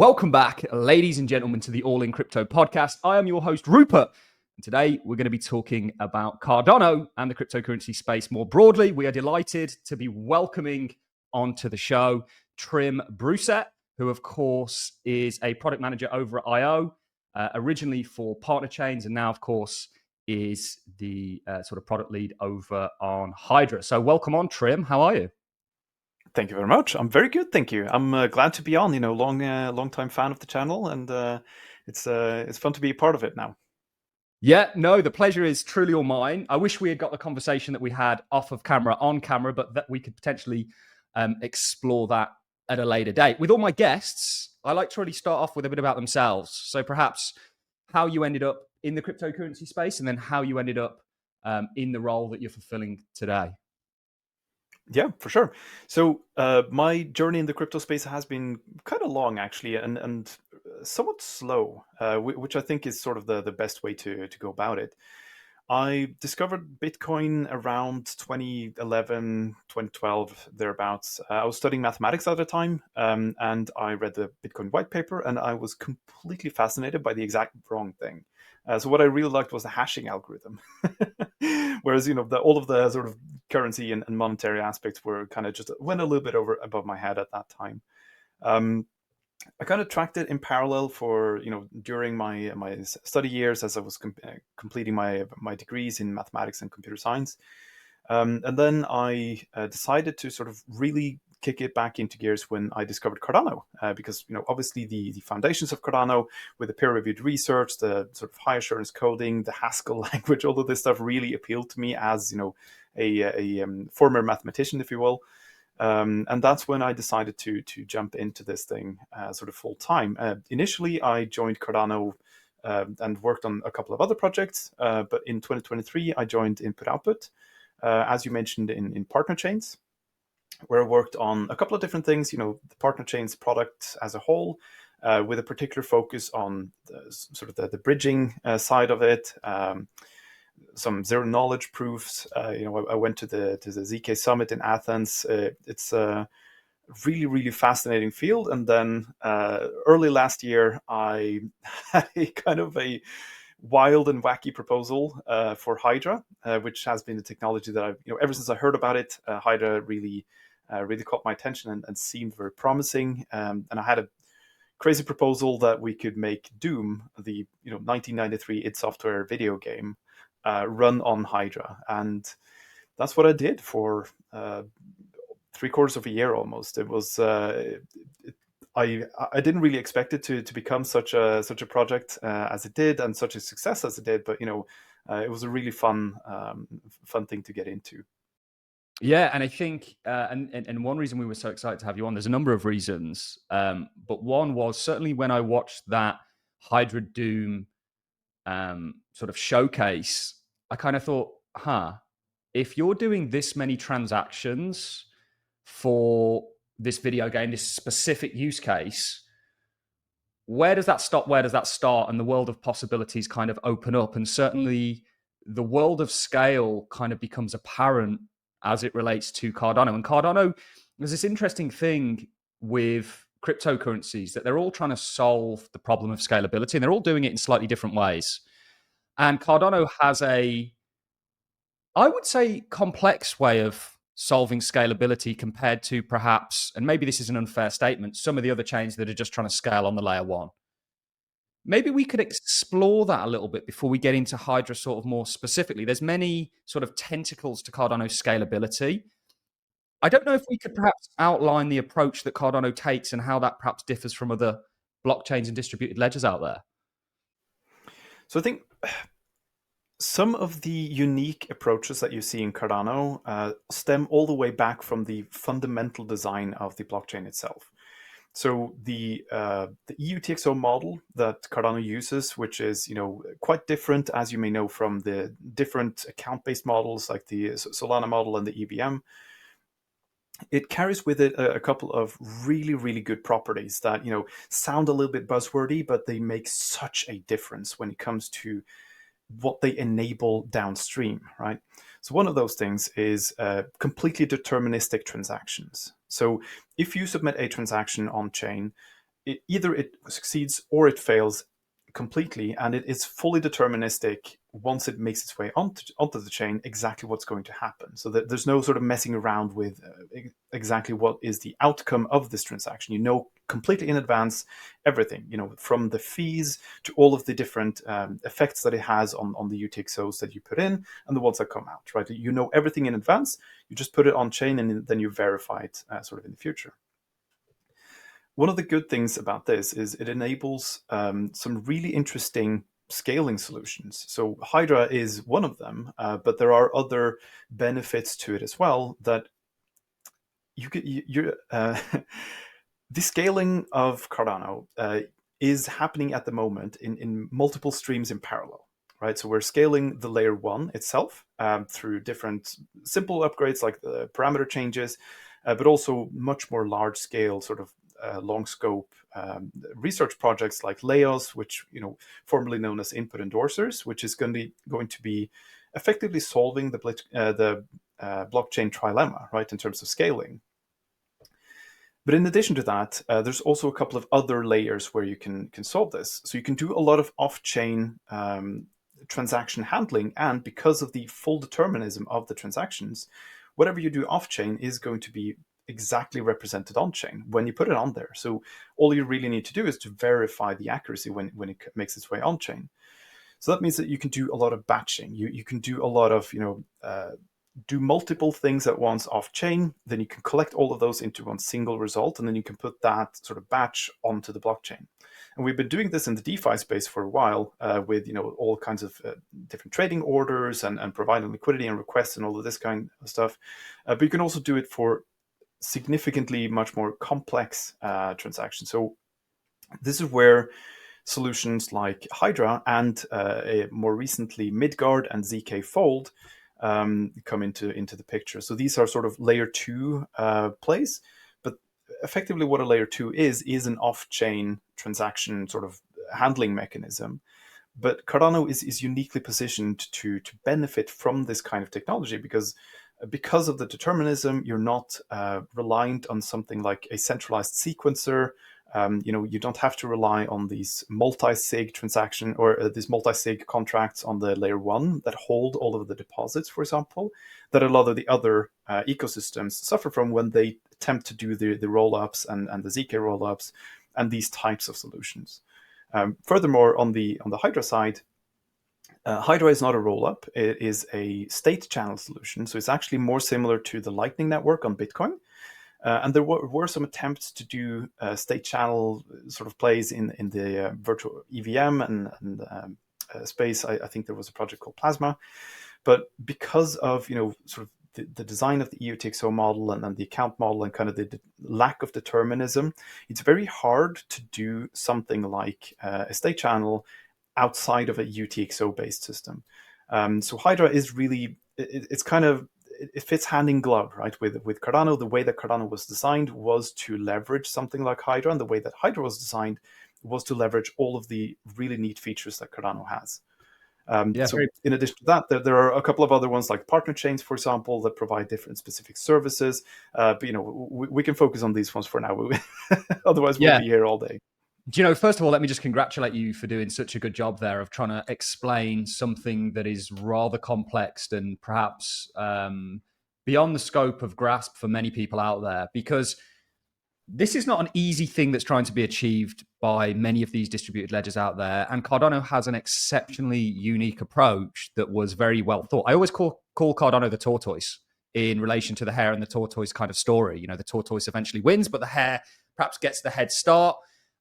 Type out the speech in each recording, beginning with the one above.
Welcome back, ladies and gentlemen, to the All in Crypto podcast. I am your host, Rupert. And today we're going to be talking about Cardano and the cryptocurrency space more broadly. We are delighted to be welcoming onto the show Trym Bruset, who, of course, is a product manager over at IO, originally for partner chains, and now, of course, is the sort of product lead over on Hydra. So welcome on, Trym. How are you? Thank you very much. I'm very good, thank you. I'm glad to be on. Long time fan of the channel, and it's fun to be a part of it now. Yeah, no, the pleasure is truly all mine. I wish we had got the conversation that we had off of camera on camera, but that we could potentially explore that at a later date. With all my guests, I like to really start off with a bit about themselves. So perhaps how you ended up in the cryptocurrency space, and then how you ended up in the role that you're fulfilling today. Yeah, for sure. So my journey in the crypto space has been kind of long, actually, and somewhat slow, which I think is sort of the best way to go about it. I discovered Bitcoin around 2011, 2012, thereabouts. I was studying mathematics at the time, and I read the Bitcoin white paper, and I was completely fascinated by the exact wrong thing. So what I really liked was the hashing algorithm. Whereas, all of the sort of currency and monetary aspects were kind of just went a little bit above my head at that time. I kind of tracked it in parallel for during my study years as I was completing my degrees in mathematics and computer science, and then I decided to sort of really kick it back into gears when I discovered Cardano, because obviously the foundations of Cardano with the peer-reviewed research, the sort of high assurance coding, the Haskell language, all of this stuff really appealed to me as a former mathematician, if you will. And that's when I decided to jump into this thing sort of full time. Initially, I joined Cardano and worked on a couple of other projects. But in 2023, I joined Input Output, as you mentioned, in partner chains, where I worked on a couple of different things. The partner chains product as a whole, with a particular focus on the bridging side of it. Some zero knowledge proofs. I went to the ZK summit in Athens. It's a really, really fascinating field. And then early last year, I had a kind of a wild and wacky proposal for Hydra, which has been a technology that I've, ever since I heard about it, Hydra really caught my attention and seemed very promising. And I had a crazy proposal that we could make Doom, the 1993 id Software video game, run on Hydra, and that's what I did for 3/4 of a year almost. It was I didn't really expect it to become such a project as it did, and such a success as it did, but it was a really fun thing to get into. Yeah, and I think, and one reason we were so excited to have you on, there's a number of reasons, but one was certainly when I watched that Hydra Doom sort of showcase, I kind of thought, if you're doing this many transactions for this video game, this specific use case, where does that stop? Where does that start? And the world of possibilities kind of open up. And certainly the world of scale kind of becomes apparent as it relates to Cardano. And Cardano, there's this interesting thing with cryptocurrencies that they're all trying to solve the problem of scalability, and they're all doing it in slightly different ways. And Cardano has I would say, complex way of solving scalability compared to perhaps, and maybe this is an unfair statement, some of the other chains that are just trying to scale on the layer one. Maybe we could explore that a little bit before we get into Hydra sort of more specifically. There's many sort of tentacles to Cardano scalability. I don't know if we could perhaps outline the approach that Cardano takes and how that perhaps differs from other blockchains and distributed ledgers out there. So I think some of the unique approaches that you see in Cardano stem all the way back from the fundamental design of the blockchain itself. So the EUTXO model that Cardano uses, which is quite different, as you may know, from the different account-based models like the Solana model and the EVM, it carries with it a couple of really, really good properties that sound a little bit buzzwordy, but they make such a difference when it comes to what they enable downstream, right? So one of those things is completely deterministic transactions. So if you submit a transaction on chain, either it succeeds or it fails completely, and it is fully deterministic once it makes its way onto the chain exactly what's going to happen. So that there's no sort of messing around with exactly what is the outcome of this transaction. You know completely in advance everything, from the fees to all of the different effects that it has on the UTXOs that you put in and the ones that come out, right? You know everything in advance. You just put it on chain and then you verify it sort of in the future. One of the good things about this is it enables some really interesting scaling solutions. So Hydra is one of them, but there are other benefits to it as well that the scaling of Cardano is happening at the moment in multiple streams in parallel. Right, so we're scaling the layer 1 itself through different simple upgrades like the parameter changes, but also much more large scale sort of long scope research projects like Leos, which formerly known as input endorsers, which is going to be effectively solving the blockchain trilemma, right, in terms of scaling. But in addition to that, there's also a couple of other layers where you can solve this. So you can do a lot of off-chain transaction handling, and because of the full determinism of the transactions, whatever you do off-chain is going to be exactly represented on-chain when you put it on there. So all you really need to do is to verify the accuracy when it makes its way on-chain. So that means that you can do a lot of batching. You can do a lot of, do multiple things at once off-chain, then you can collect all of those into one single result, and then you can put that sort of batch onto the blockchain. And we've been doing this in the DeFi space for a while with all kinds of different trading orders and providing liquidity and requests and all of this kind of stuff. But you can also do it for significantly much more complex transactions. So this is where solutions like Hydra and more recently Midgard and ZK Fold come into the picture. So these are sort of layer 2 plays, but effectively what a layer 2 is an off-chain transaction sort of handling mechanism. But Cardano is uniquely positioned to benefit from this kind of technology because of the determinism. You're not reliant on something like a centralized sequencer. You don't have to rely on these multi-sig transaction or these multi-sig contracts on the layer 1 that hold all of the deposits, for example, that a lot of the other ecosystems suffer from when they attempt to do the roll-ups and the ZK roll-ups and these types of solutions. Furthermore, on the Hydra side, Hydra is not a roll-up. It is a state channel solution. So it's actually more similar to the Lightning Network on Bitcoin. And there were some attempts to do state channel sort of plays in the virtual EVM and space. I think there was a project called Plasma. But because of sort of the design of the EOTXO model and the account model and kind of the lack of determinism, it's very hard to do something like a state channel outside of a UTXO-based system. So Hydra is really, it's kind of, it fits hand in glove, right? With Cardano, the way that Cardano was designed was to leverage something like Hydra, and the way that Hydra was designed was to leverage all of the really neat features that Cardano has. So in addition to that, there are a couple of other ones like partner chains, for example, that provide different specific services. But we can focus on these ones for now. Otherwise, we'll be here all day. Do you know, first of all, let me just congratulate you for doing such a good job there of trying to explain something that is rather complex and perhaps beyond the scope of grasp for many people out there, because this is not an easy thing that's trying to be achieved by many of these distributed ledgers out there. And Cardano has an exceptionally unique approach that was very well thought. I always call Cardano the tortoise in relation to the hare and the tortoise kind of story. The tortoise eventually wins, but the hare perhaps gets the head start.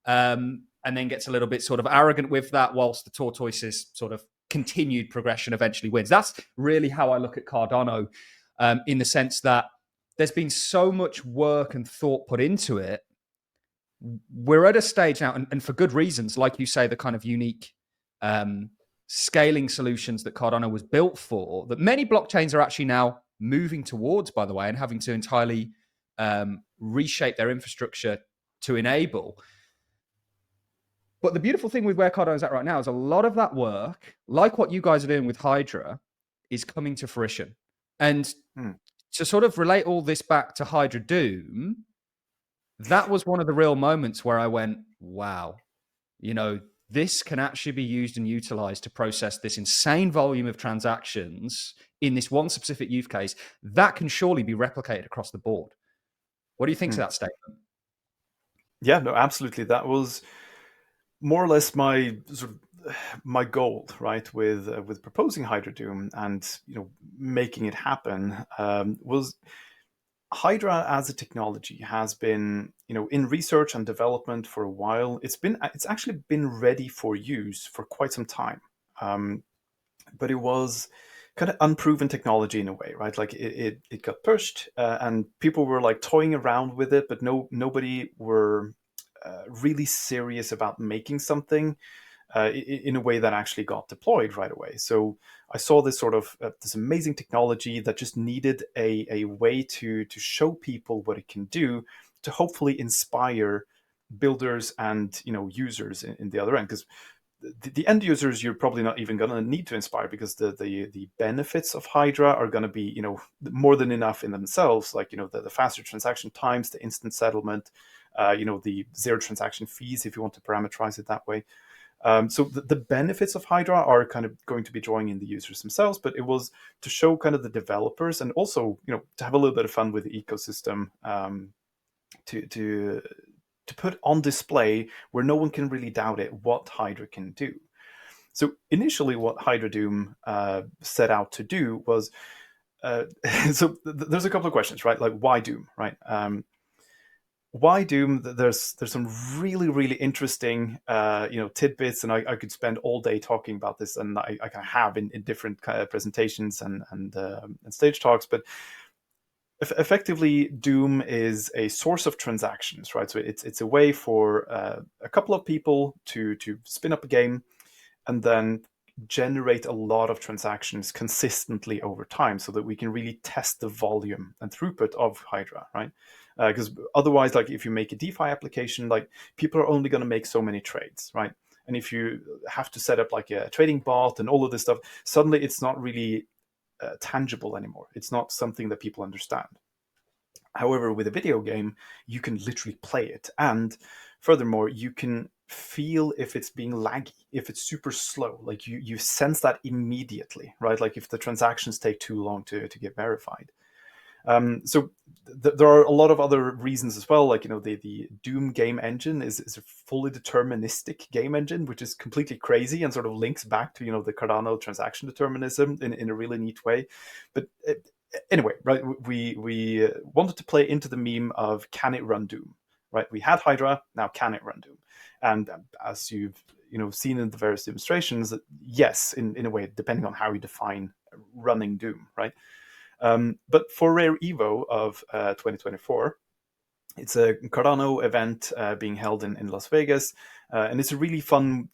And then gets a little bit sort of arrogant with that, whilst the tortoise's sort of continued progression eventually wins. That's really how I look at Cardano, in the sense that there's been so much work and thought put into it. We're at a stage now, and for good reasons, like you say, the kind of unique scaling solutions that Cardano was built for, that many blockchains are actually now moving towards, by the way, and having to entirely reshape their infrastructure to enable. But the beautiful thing with where Cardano is at right now is a lot of that work, like what you guys are doing with Hydra, is coming to fruition. And to sort of relate all this back to HydraDoom, that was one of the real moments where I went, wow, you know, this can actually be used and utilized to process this insane volume of transactions in this one specific use case that can surely be replicated across the board. What do you think to Hmm. that statement? Yeah, no, absolutely. That was more or less my sort of my goal, right, with proposing HydraDoom and making it happen, was Hydra as a technology has been, in research and development for a while. It's actually been ready for use for quite some time, um, but it was kind of unproven technology in a way, right? Like it got pushed, and people were like toying around with it, but nobody were really serious about making something in a way that actually got deployed right away. So I saw this sort of this amazing technology that just needed a way to show people what it can do, to hopefully inspire builders and users in the other end. Because the end users, you're probably not even going to need to inspire, because the benefits of Hydra are going to be more than enough in themselves. Like the faster transaction times, the instant settlement, the zero transaction fees if you want to parameterize it that way. So the benefits of Hydra are kind of going to be drawing in the users themselves, but it was to show kind of the developers, and also to have a little bit of fun with the ecosystem, to put on display, where no one can really doubt it, what Hydra can do. So initially, what HydraDoom set out to do was, there's a couple of questions, right? Like, why Doom, right? Why Doom? There's some really interesting tidbits, and I could spend all day talking about this, and I kind of have in different kind of presentations and stage talks. But effectively, Doom is a source of transactions, right? So it's a way for a couple of people to spin up a game and then generate a lot of transactions consistently over time, so that we can really test the volume and throughput of Hydra, right? Because otherwise, like if you make a DeFi application, like people are only going to make so many trades, right? And if you have to set up like a trading bot and all of this stuff, suddenly it's not really tangible anymore. It's not something that people understand. However, with a video game, you can literally play it. And furthermore, you can feel if it's being laggy, if it's super slow. Like you sense that immediately, right? Like if the transactions take too long to get verified. So there are a lot of other reasons as well. Like, the Doom game engine is a fully deterministic game engine, which is completely crazy and sort of links back to, the Cardano transaction determinism in a really neat way. But anyway, right, we wanted to play into the meme of, can it run Doom? Right, we had Hydra, now can it run Doom? And as you've seen in the various demonstrations, yes, in a way, depending on how you define running Doom, right? But for Rare Evo of 2024, it's a Cardano event being held in Las Vegas, and it's a really fun,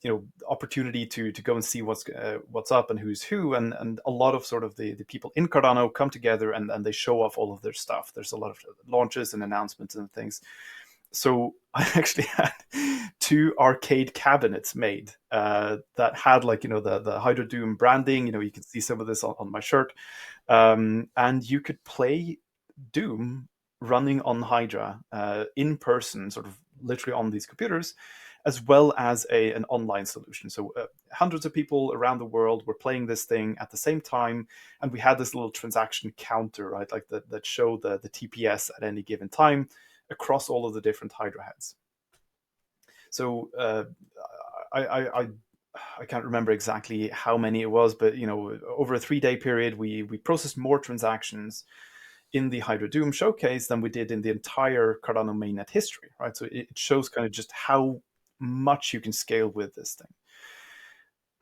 opportunity to go and see what's up and who's who, and a lot of sort of the people in Cardano come together and they show off all of their stuff. There's a lot of launches and announcements and things. So I actually had two arcade cabinets made that had like the Hydra Doom branding. You can see some of this on my shirt, and you could play Doom running on Hydra in person, sort of literally on these computers, as well as an online solution. So hundreds of people around the world were playing this thing at the same time, and we had this little transaction counter, right, like that showed the TPS at any given time across all of the different Hydra heads. So I can't remember exactly how many it was, but over a 3-day period, we processed more transactions in the Hydra Doom showcase than we did in the entire Cardano mainnet history, right? So it shows kind of just how much you can scale with this thing.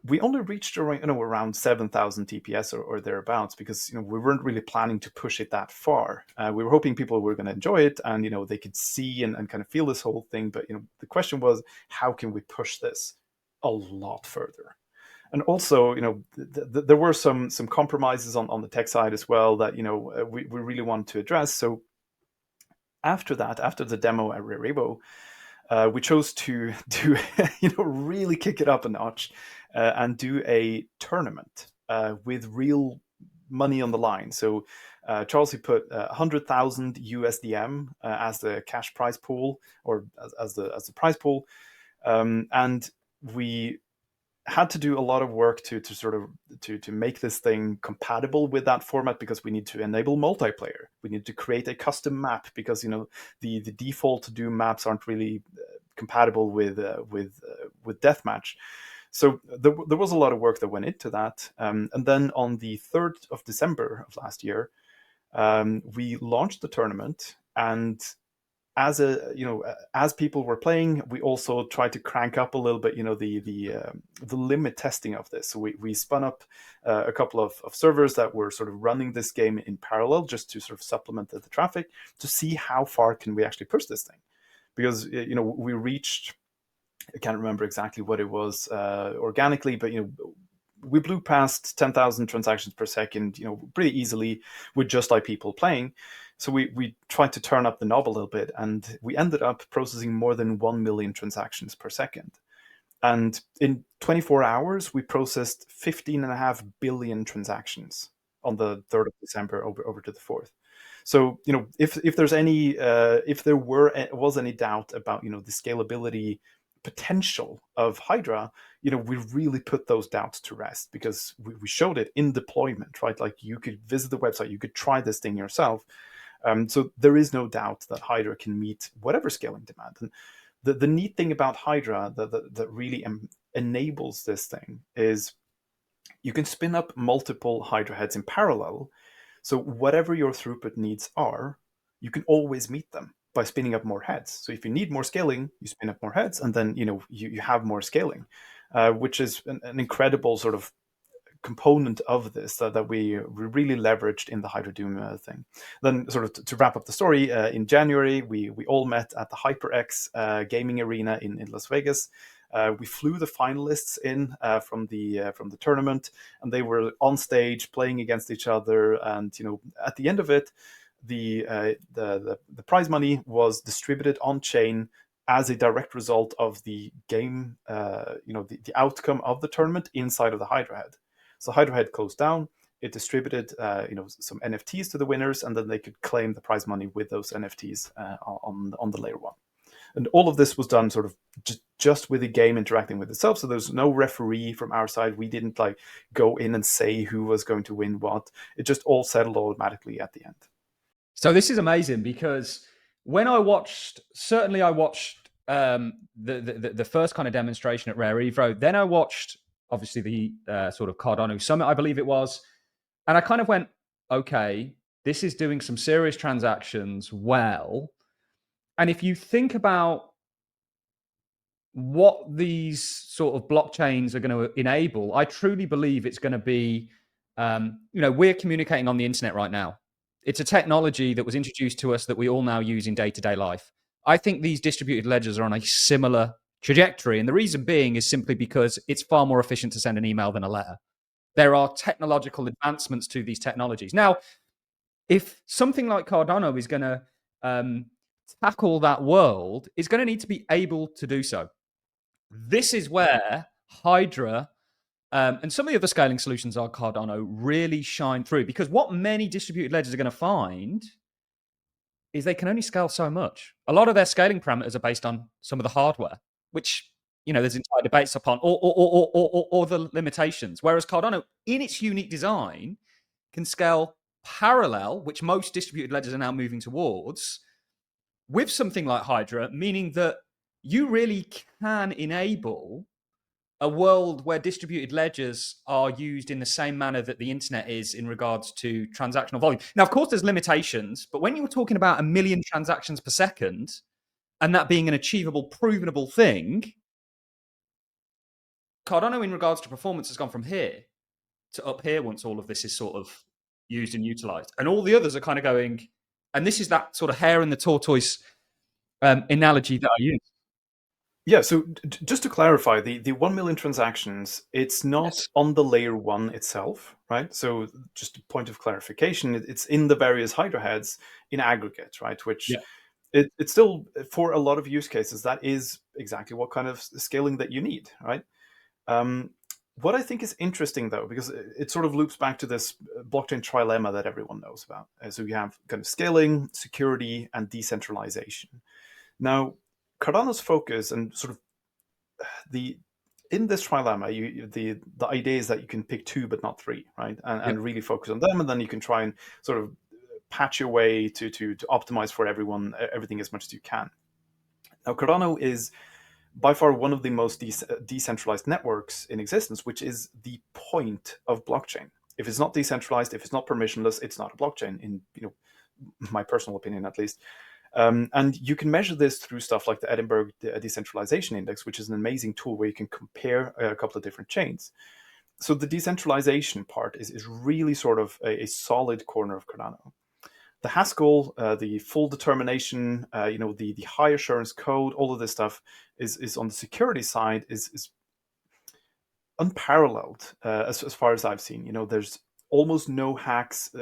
We only reached around 7,000 TPS or thereabouts, because we weren't really planning to push it that far. We were hoping people were going to enjoy it, and they could see and kind of feel this whole thing. But the question was, how can we push this a lot further? And also, there were some compromises on the tech side as well that we really wanted to address. So after the demo at Rare Evo, we chose to do really kick it up a notch and do a tournament with real money on the line. So Charles, he put 100,000 USDM as the cash prize pool, or as the prize pool, and we had to do a lot of work to sort of to make this thing compatible with that format, because we need to enable multiplayer. We need to create a custom map, because the default Doom maps aren't really compatible with deathmatch. So there was a lot of work that went into that. And then on the 3rd of December of last year, we launched the tournament, and as people were playing, we also tried to crank up a little bit, the limit testing of this. So we spun up a couple of servers that were sort of running this game in parallel, just to sort of supplement the traffic, to see how far can we actually push this thing. Because we reached, I can't remember exactly what it was organically, but we blew past 10,000 transactions per second, pretty easily, with just like people playing. So we tried to turn up the knob a little bit, and we ended up processing more than 1 million transactions per second. And in 24 hours, we processed 15.5 billion transactions on the 3rd of December over to the 4th. So if there's any if there was any doubt about the scalability potential of Hydra, we really put those doubts to rest, because we showed it in deployment, right? Like, you could visit the website, you could try this thing yourself. So there is no doubt that Hydra can meet whatever scaling demand. And the neat thing about Hydra that really enables this thing is you can spin up multiple Hydra heads in parallel. So whatever your throughput needs are, you can always meet them by spinning up more heads. So if you need more scaling, you spin up more heads, and then you have more scaling, which is an incredible sort of component of this that we really leveraged in the HydraDoom thing. Then, sort of to wrap up the story, in January we all met at the HyperX gaming arena in Las Vegas. We flew the finalists in from the tournament, and they were on stage playing against each other. And at the end of it, the prize money was distributed on chain as a direct result of the game, the outcome of the tournament inside of the Hydra head. So Hydra head closed down. It distributed some NFTs to the winners, and then they could claim the prize money with those NFTs on the layer one. And all of this was done sort of just with the game interacting with itself. So there's no referee from our side. We didn't go in and say who was going to win what. It just all settled automatically at the end. So this is amazing, because when I watched the first kind of demonstration at Rare Evo. Then I watched, obviously, the sort of Cardano Summit, I believe it was. And I kind of went, okay, this is doing some serious transactions well. And if you think about what these sort of blockchains are going to enable, I truly believe it's going to be, we're communicating on the internet right now. It's a technology that was introduced to us that we all now use in day-to-day life. I think these distributed ledgers are on a similar trajectory. And the reason being is simply because it's far more efficient to send an email than a letter. There are technological advancements to these technologies. Now, if something like Cardano is going to tackle that world, it's going to need to be able to do so. This is where Hydra and some of the other scaling solutions on Cardano really shine through, because what many distributed ledgers are going to find is they can only scale so much. A lot of their scaling parameters are based on some of the hardware, which there's entire debates upon, or the limitations. Whereas Cardano, in its unique design, can scale parallel, which most distributed ledgers are now moving towards, with something like Hydra, meaning that you really can enable a world where distributed ledgers are used in the same manner that the internet is in regards to transactional volume. Now, of course, there's limitations, but when you're talking about 1 million transactions per second, and that being an achievable, provenable thing, Cardano, in regards to performance, has gone from here to up here once all of this is sort of used and utilized. And all the others are kind of going, and this is that sort of hare and the tortoise analogy that I use. Yeah, so just to clarify, the 1 million transactions, it's not on the layer one itself, right? So just a point of clarification, it's in the various Hydra heads in aggregate, right? Which it's still, for a lot of use cases, that is exactly what kind of scaling that you need, right? What I think is interesting, though, because it sort of loops back to this blockchain trilemma that everyone knows about. So you have kind of scaling, security, and decentralization. Now, Cardano's focus and sort of the in this trilemma, the idea is that you can pick two but not three, right? And Yep. really focus on them, and then you can try and sort of patch your way to optimize for everything as much as you can. Now, Cardano is by far one of the most decentralized networks in existence, which is the point of blockchain. If it's not decentralized, if it's not permissionless, it's not a blockchain. In my personal opinion, at least. And you can measure this through stuff like the Edinburgh Decentralization Index, which is an amazing tool where you can compare a couple of different chains. So the decentralization part is really sort of a solid corner of Cardano. The Haskell, the full determination, the high assurance code, all of this stuff is on the security side is unparalleled as far as I've seen. There's almost no hacks,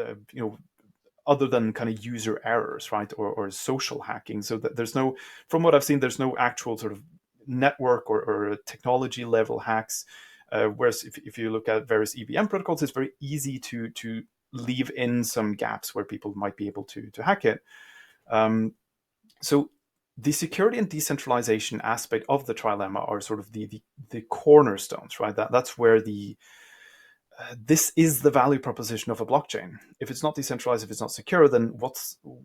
other than kind of user errors, right, or social hacking. So that there's no, from what I've seen, there's no actual sort of network or technology level hacks. Whereas if you look at various EVM protocols, it's very easy to leave in some gaps where people might be able to hack it. So the security and decentralization aspect of the trilemma are sort of the cornerstones, right? That's where this is the value proposition of a blockchain. If it's not decentralized, if it's not secure, then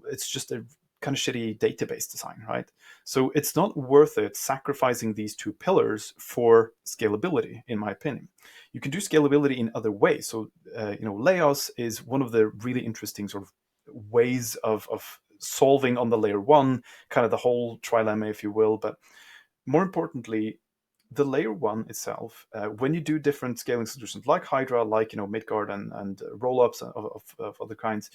it's just a kind of shitty database design, right? So it's not worth it sacrificing these two pillars for scalability, in my opinion. You can do scalability in other ways. So, Laos is one of the really interesting sort of ways of solving on the layer one, kind of the whole trilemma, if you will. But more importantly, the layer one itself, when you do different scaling solutions like Hydra, like Midgard and roll-ups of other kinds,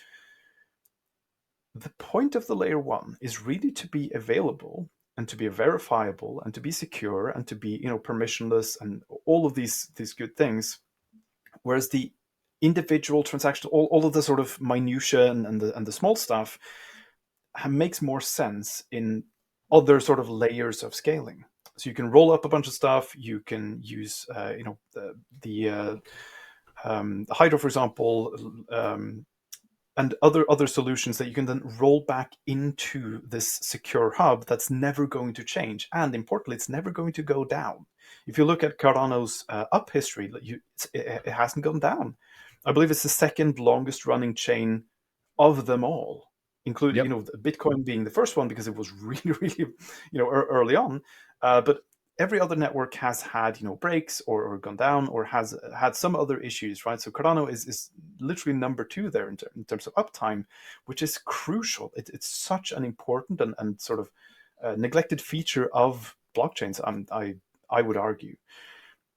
the point of the layer one is really to be available and to be verifiable and to be secure and to be permissionless and all of these good things. Whereas the individual transaction, all of the sort of minutia and the small stuff makes more sense in other sort of layers of scaling. So you can roll up a bunch of stuff. You can use, the Hydra, for example, and other solutions that you can then roll back into this secure hub that's never going to change. And importantly, it's never going to go down. If you look at Cardano's up history, it hasn't gone down. I believe it's the second longest running chain of them all, including Yep. Bitcoin being the first one because it was really really early on. But every other network has had breaks or gone down or has had some other issues, right? So Cardano is literally number two there in terms of uptime, which is crucial. It's such an important and sort of neglected feature of blockchains. I would argue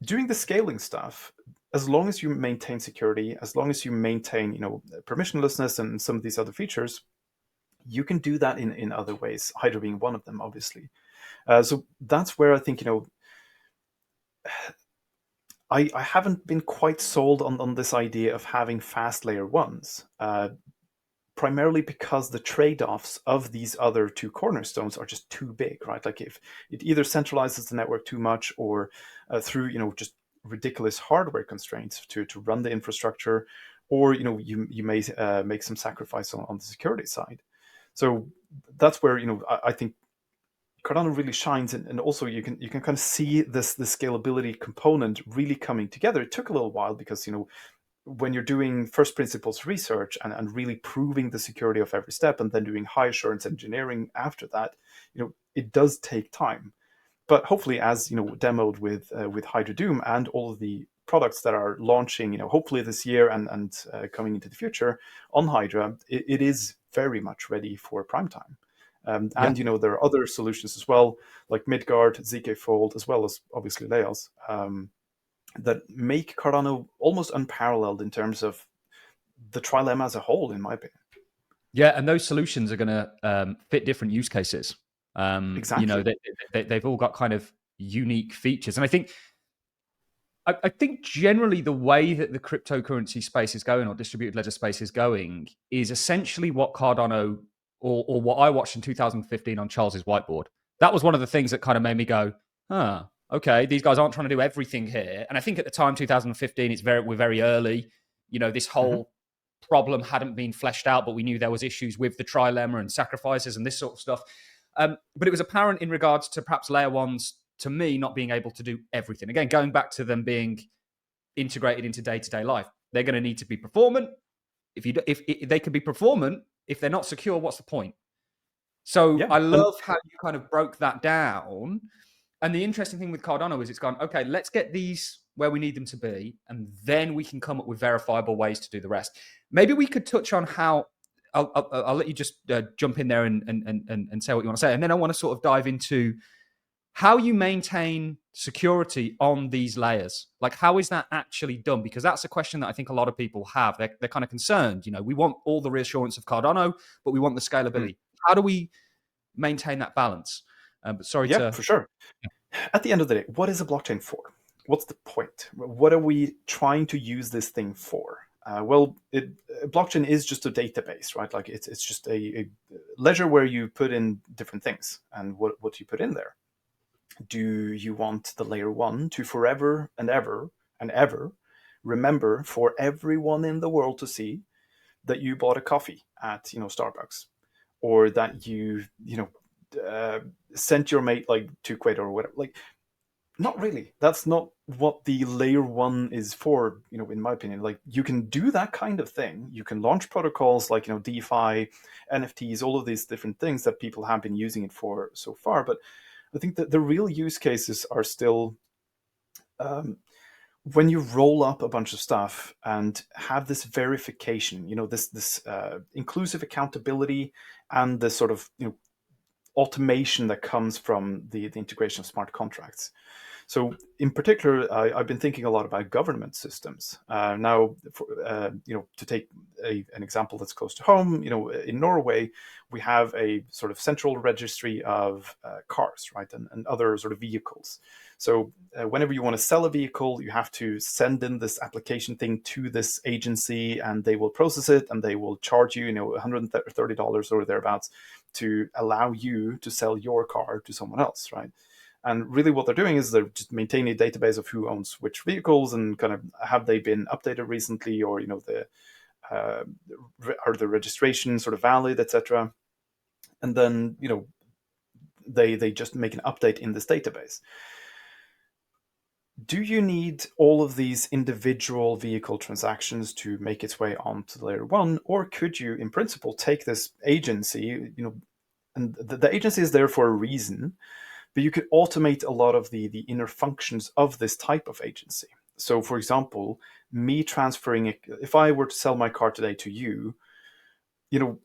doing the scaling stuff, as long as you maintain security, as long as you maintain permissionlessness and some of these other features, you can do that in other ways, Hydra being one of them, obviously. So that's where I think I haven't been quite sold on this idea of having fast layer ones, primarily because the trade-offs of these other two cornerstones are just too big, right? Like if it either centralizes the network too much or through just ridiculous hardware constraints to run the infrastructure, or you may make some sacrifice on the security side. So that's where I think Cardano really shines, and also you can kind of see this scalability component really coming together. It took a little while because when you're doing first principles research and really proving the security of every step and then doing high assurance engineering after that, it does take time. But hopefully, as demoed with HydraDoom and all of the products that are launching, hopefully this year and coming into the future on Hydra, it is very much ready for prime time. Yeah. And there are other solutions as well, like Midgard, ZK Fold, as well as obviously Laos, that make Cardano almost unparalleled in terms of the trilemma as a whole, in my opinion. Yeah, and those solutions are going to fit different use cases. Exactly. They've all got kind of unique features, and I think generally the way that the cryptocurrency space is going or distributed ledger space is going is essentially what Cardano or what I watched in 2015 on Charles's whiteboard. That was one of the things that kind of made me go, huh, okay, these guys aren't trying to do everything here. And I think at the time, 2015, we're very early. This Hmm. whole problem hadn't been fleshed out, but we knew there was issues with the trilemma and sacrifices and this sort of stuff. But it was apparent in regards to perhaps layer ones, to me, not being able to do everything. Again, going back to them being integrated into day-to-day life, they're going to need to be performant. If they can be performant, if they're not secure, what's the point? So Yeah, I and love how you kind of broke that down. And the interesting thing with Cardano is it's gone, okay, let's get these where we need them to be, and then we can come up with verifiable ways to do the rest. Maybe we could touch on how. I'll let you just jump in there and say what you want to say, and then I want to sort of dive into how you maintain security on these layers. Like, how is that actually done? Because that's a question that I think a lot of people have. They're kind of concerned. We want all the reassurance of Cardano, but we want the mm, scalability. How do we maintain that balance? But sorry yeah, to. for sure. At the end of the day, what is a blockchain for? What's the point? What are we trying to use this thing for? Blockchain is just a database, right? Like it's just a ledger where you put in different things, and what do you put in there? Do you want the layer one to forever and ever remember for everyone in the world to see that you bought a coffee at Starbucks, or that uh, sent your mate like to Quato or whatever? Like, not really. That's not what the layer one is for, in my opinion. Like, you can do that kind of thing. You can launch protocols like, DeFi, NFTs, all of these different things that people have been using it for so far. But I think that the real use cases are still um, when you roll up a bunch of stuff and have this verification, this inclusive accountability, and the sort of automation that comes from the integration of smart contracts. So, in particular, I've been thinking a lot about government systems. Now, to take an example that's close to home, in Norway, we have a sort of central registry of cars, right, and other sort of vehicles. So, whenever you want to sell a vehicle, you have to send in this application thing to this agency, and they will process it, and they will charge you, $130 or thereabouts to allow you to sell your car to someone else, right? And really what they're doing is they're just maintaining a database of who owns which vehicles, and kind of have they been updated recently, or uh, are the registration sort of valid, etc. And then they just make an update in this database. Do you need all of these individual vehicle transactions to make its way onto the layer one, or could you, in principle, take this agency, and the agency is there for a reason, but you could automate a lot of the inner functions of this type of agency. So, for example, me transferring it, if I were to sell my car today to you, you know,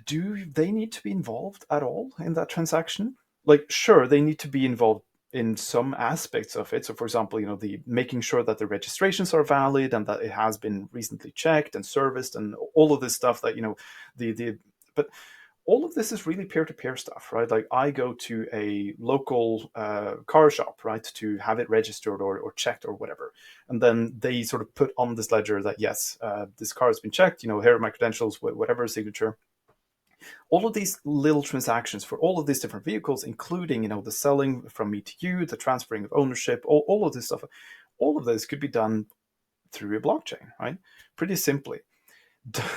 do they need to be involved at all in that transaction? Like, sure, they need to be involved in some aspects of it. So, for example, the making sure that the registrations are valid and that it has been recently checked and serviced and all of this stuff that the but all of this is really peer-to-peer stuff, right? Like, I go to a local car shop, right, to have it registered or checked or whatever, and then they sort of put on this ledger that yes, this car has been checked. Here are my credentials, whatever signature. All of these little transactions for all of these different vehicles, including the selling from me to you, the transferring of ownership, all of this stuff, all of this could be done through a blockchain, right? Pretty simply.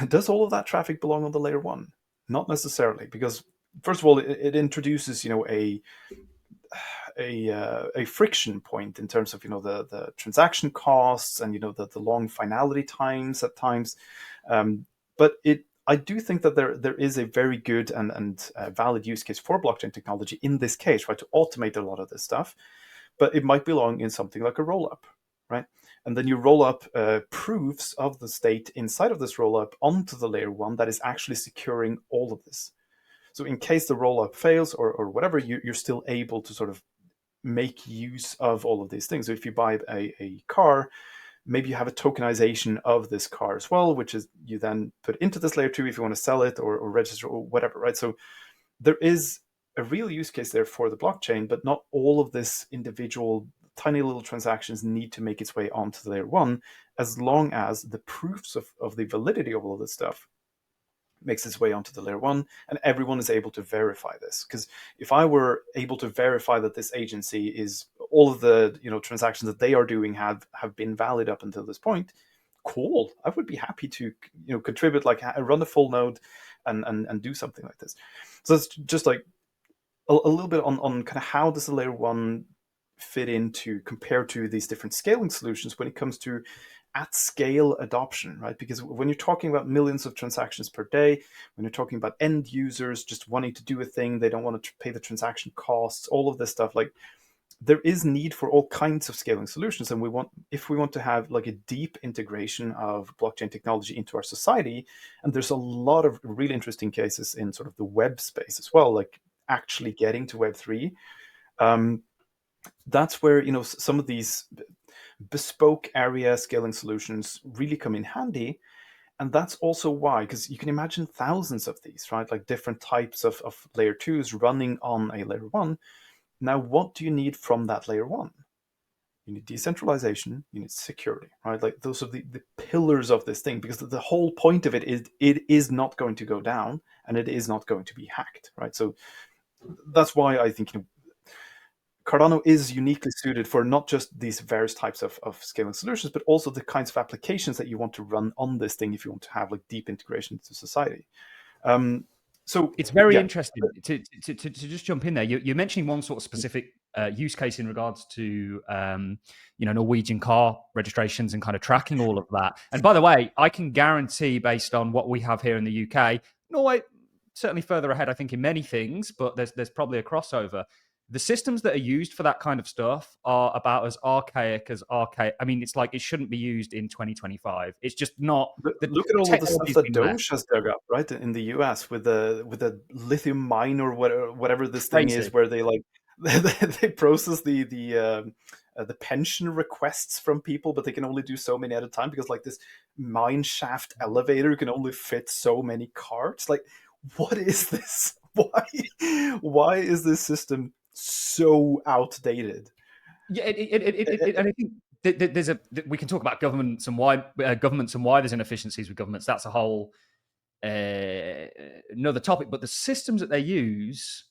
Does all of that traffic belong on the layer one? Not necessarily, because first of all, it introduces a friction point in terms of the transaction costs, and the long finality times at times. But I do think that there is a very good and valid use case for blockchain technology in this case, right, to automate a lot of this stuff. But it might belong in something like a rollup, right? And then you roll up proofs of the state inside of this rollup onto the layer one that is actually securing all of this. So in case the rollup fails or whatever, you're still able to sort of make use of all of these things. So if you buy a car, maybe you have a tokenization of this car as well, which is you then put into this layer two if you want to sell it or register or whatever, right? So there is a real use case there for the blockchain, but not all of this individual tiny little transactions need to make its way onto the layer one, as long as the proofs of the validity of all of this stuff makes its way onto the layer one, and everyone is able to verify this. Because if I were able to verify that this agency is all of the transactions that they are doing have been valid up until this point, cool. I would be happy to contribute, like run a full node and do something like this. So it's just like a little bit on kind of how does the layer one fit into compared to these different scaling solutions when it comes to at scale adoption, right? Because when you're talking about millions of transactions per day, when you're talking about end users just wanting to do a thing, they don't want to pay the transaction costs, all of this stuff, like there is need for all kinds of scaling solutions. And if we want to have like a deep integration of blockchain technology into our society, and there's a lot of really interesting cases in sort of the web space as well, like actually getting to Web3, that's where some of these bespoke area scaling solutions really come in handy. And that's also why, because you can imagine thousands of these, right? Like different types of layer twos running on a layer one. Now, what do you need from that layer one? You need decentralization, you need security, right? Like those are the pillars of this thing, because the whole point of it is not going to go down and it is not going to be hacked, right? So that's why I think Cardano is uniquely suited for not just these various types of scaling solutions, but also the kinds of applications that you want to run on this thing if you want to have like deep integration into society. So it's very yeah. interesting to just jump in there. You're mentioning one sort of specific use case in regards to Norwegian car registrations and kind of tracking all of that. And by the way, I can guarantee, based on what we have here in the UK, Norway certainly further ahead, I think, in many things, but there's probably a crossover. The systems that are used for that kind of stuff are about as archaic as archaic. I mean, it's like it shouldn't be used in 2025. It's just not. Look at The all of the stuff technology's that been left. Doge has dug up, right, in the US with the lithium mine or whatever this thing is, Crazy. where they like they process the pension requests from people, but they can only do so many at a time because like this mine shaft elevator can only fit so many carts. Like, what is this? Why is this system so outdated? Yeah, and I think there's we can talk about governments and why there's inefficiencies with governments. That's a whole another topic. But the systems that they use,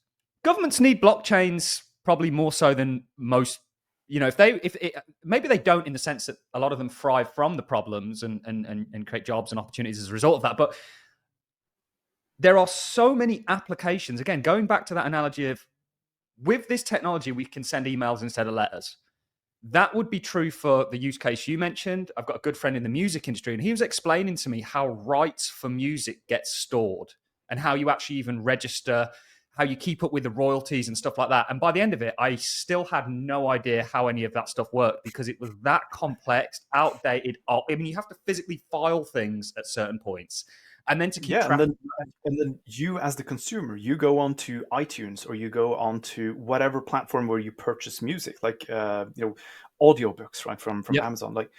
governments need blockchains probably more so than most. Maybe they don't, in the sense that a lot of them thrive from the problems and create jobs and opportunities as a result of that. But there are so many applications. Again, going back to that analogy of, with this technology, we can send emails instead of letters. That would be true for the use case you mentioned. I've got a good friend in the music industry, and he was explaining to me how rights for music get stored and how you actually even register, how you keep up with the royalties and stuff like that. And by the end of it, I still had no idea how any of that stuff worked, because it was that complex, outdated. I mean, you have to physically file things at certain points. And then to keep Yeah, track. and then you as the consumer, you go on to iTunes or you go on to whatever platform where you purchase music, like audiobooks, right, from Yep. Amazon. Like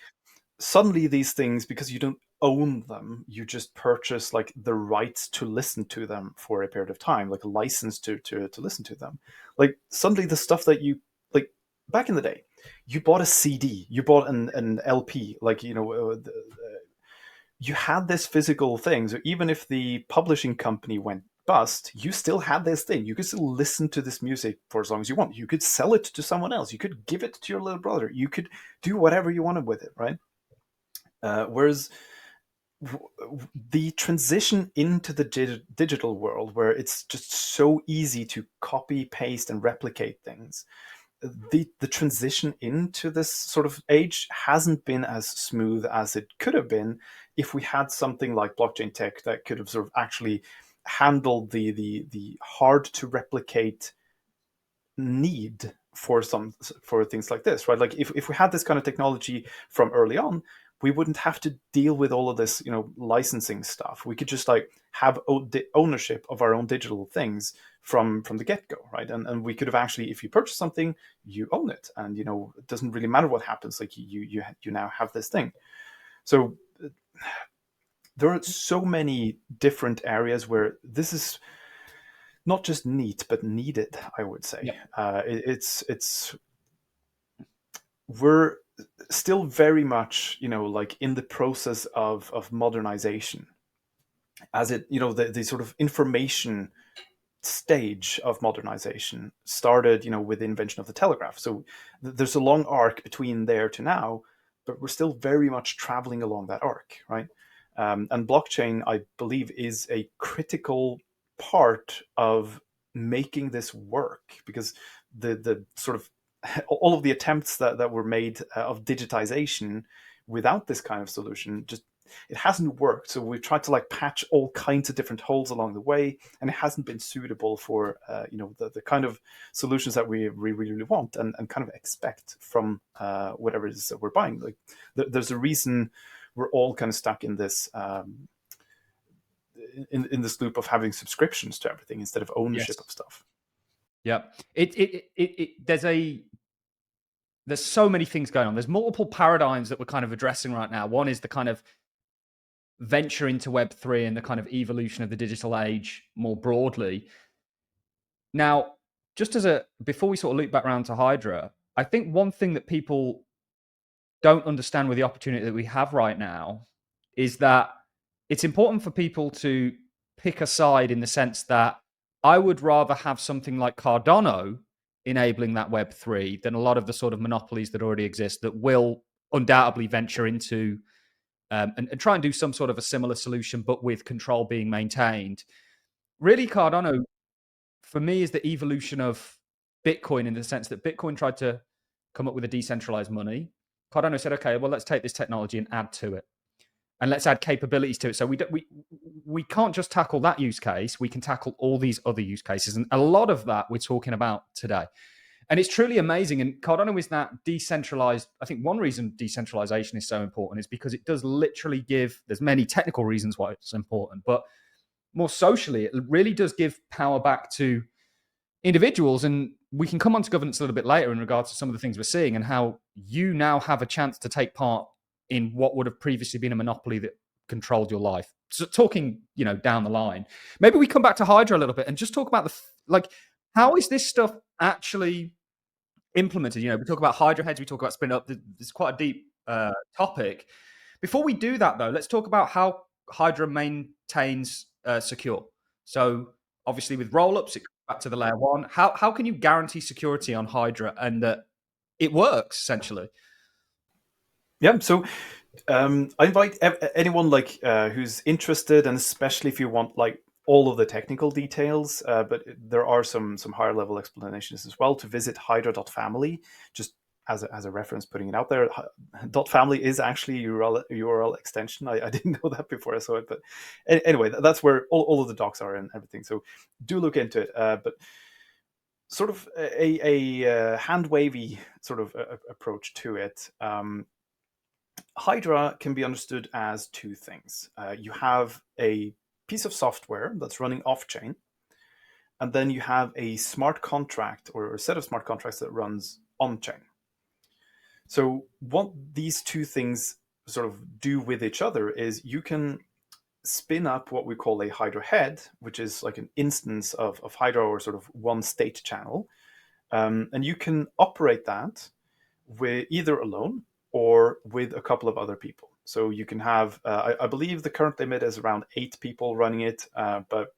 suddenly these things, because you don't own them, you just purchase like the rights to listen to them for a period of time, like a license to listen to them. Like suddenly the stuff that you like back in the day, you bought a CD, you bought an LP, like you had this physical thing. So even if the publishing company went bust, you still had this thing. You could still listen to this music for as long as you want. You could sell it to someone else. You could give it to your little brother. You could do whatever you wanted with it, right? Whereas the transition into the digital world, where it's just so easy to copy, paste, and replicate things, the transition into this sort of age hasn't been as smooth as it could have been if we had something like blockchain tech that could have sort of actually handled the hard to replicate need for things like this, right? Like if we had this kind of technology from early on, we wouldn't have to deal with all of this licensing stuff. We could just like have the ownership of our own digital things from the get-go, right? And we could have actually, if you purchase something, you own it, and it doesn't really matter what happens. Like you now have this thing. So there are so many different areas where this is not just neat but needed, I would say. Yep. It's we're still very much like in the process of modernization, as it, the sort of information stage of modernization started, with the invention of the telegraph. So there's a long arc between there to now, but we're still very much traveling along that arc, right? And blockchain, I believe, is a critical part of making this work, because the sort of all of the attempts that were made of digitization without this kind of solution, just it hasn't worked. So we've tried to like patch all kinds of different holes along the way, and it hasn't been suitable for the kind of solutions that we really want and kind of expect from whatever it is that we're buying. Like there's a reason we're all kind of stuck in this in this loop of having subscriptions to everything instead of ownership of stuff. Yeah, there's so many things going on. There's multiple paradigms that we're kind of addressing right now. One is the kind of venture into Web3 and the kind of evolution of the digital age more broadly. Now, before we sort of loop back around to Hydra, I think one thing that people don't understand with the opportunity that we have right now is that it's important for people to pick a side, in the sense that I would rather have something like Cardano enabling that Web3 than a lot of the sort of monopolies that already exist that will undoubtedly venture into and try and do some sort of a similar solution, but with control being maintained. Really, Cardano, for me, is the evolution of Bitcoin, in the sense that Bitcoin tried to come up with a decentralized money. Cardano said, okay, well, let's take this technology and add to it, and let's add capabilities to it. So we can't just tackle that use case. We can tackle all these other use cases, and a lot of that we're talking about today. And it's truly amazing. And Cardano is that decentralized. I think one reason decentralization is so important is because it does literally give, there's many technical reasons why it's important, but more socially, it really does give power back to individuals. And we can come on to governance a little bit later in regards to some of the things we're seeing and how you now have a chance to take part in what would have previously been a monopoly that controlled your life. So talking, down the line, maybe we come back to Hydra a little bit and just talk about how is this stuff actually implemented? We talk about Hydra heads, we talk about spin up. It's quite a deep topic. Before we do that, though, let's talk about how Hydra maintains secure. So obviously with rollups, it goes back to the layer one. How can you guarantee security on Hydra and that it works essentially? Yeah, so I invite anyone who's interested, and especially if you want like all of the technical details, but there are some higher level explanations as well, to visit hydra.family, just as a reference, putting it out there. .family is actually a URL extension. I didn't know that before I saw it, but anyway, that's where all of the docs are and everything. So do look into it. But sort of a hand wavy sort of approach to it. Hydra can be understood as two things. You have a piece of software that's running off-chain, and then you have a smart contract or a set of smart contracts that runs on-chain. So what these two things sort of do with each other is you can spin up what we call a Hydra head, which is like an instance of Hydra, or sort of one state channel. And you can operate that with either alone or with a couple of other people. So you can have, I believe the current limit is around 8 people running it, but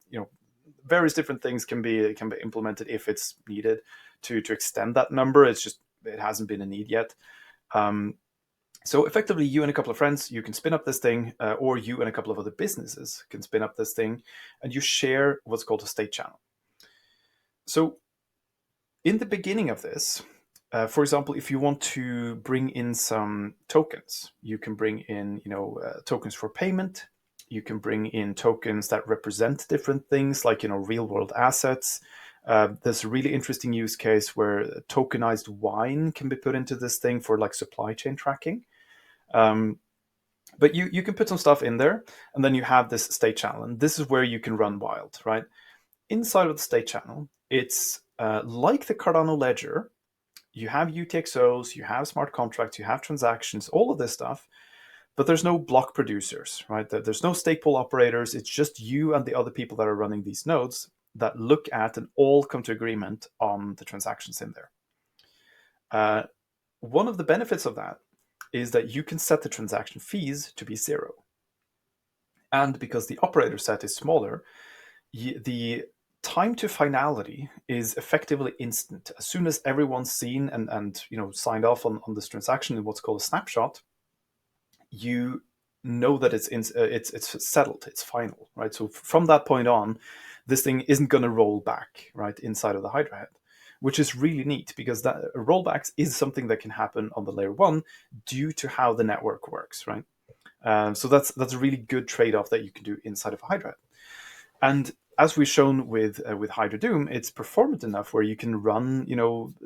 various different things can be implemented if it's needed to extend that number. It's just, it hasn't been a need yet. So effectively, you and a couple of friends, you can spin up this thing, or you and a couple of other businesses can spin up this thing, and you share what's called a state channel. So in the beginning of this, for example, if you want to bring in some tokens, you can bring in, tokens for payment. You can bring in tokens that represent different things, like, real world assets. There's a really interesting use case where tokenized wine can be put into this thing for like supply chain tracking. But you can put some stuff in there, and then you have this state channel, and this is where you can run wild, right? Inside of the state channel, it's like the Cardano ledger. You have UTXOs, you have smart contracts, you have transactions, all of this stuff, but there's no block producers, right? There's no stake pool operators. It's just you and the other people that are running these nodes that look at and all come to agreement on the transactions in there. One of the benefits of that is that you can set the transaction fees to be 0. And because the operator set is smaller, the time to finality is effectively instant. As soon as everyone's seen and signed off on this transaction in what's called a snapshot, you know that it's settled, it's final, right? So from that point on, this thing isn't going to roll back, right, inside of the Hydra head, which is really neat because that rollbacks is something that can happen on the layer one due to how the network works, right? So that's a really good trade-off that you can do inside of Hydra. And as we've shown with HydraDoom, it's performant enough where you can run,